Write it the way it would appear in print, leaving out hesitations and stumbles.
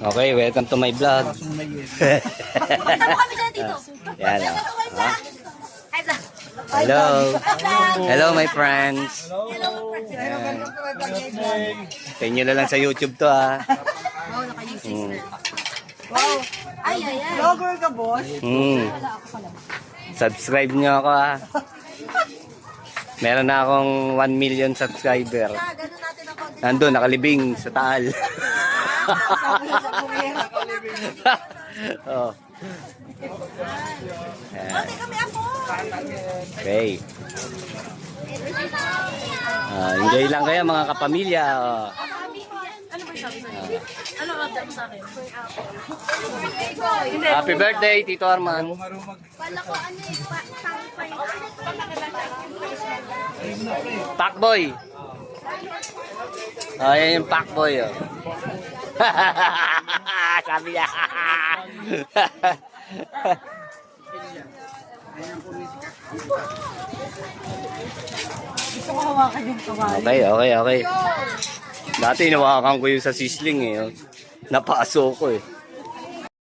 Okay, welcome to my vlog. Punta mo kami dyan dito. Yan o. Hi, vlog. Hello. Hello, my friends. Sa inyo na lang sa YouTube to, ha. Wow, naka-use sister. Wow. Ay, ay, ay. Vlogger ka, boss? Subscribe nyo ako, ha. Meron na akong 1 million subscriber. Ganun natin ang konti. Nandun, nakalibing sa taal. Oh. Konti kami ako. Okay. Enjoy lang kayo mga kapamilya. Oh. Ano ba yung sabi sa'yo? Ano order mo sa akin? Happy birthday, Tito Arman. Wala ko ano eh. Packboy. Oh, yan yung Packboy. Oh. Sabi niya. Gusto ko hawakan yung kawali. Okay. Dati nawakan ko yung sa sisling eh. Oh. Napaso ko eh.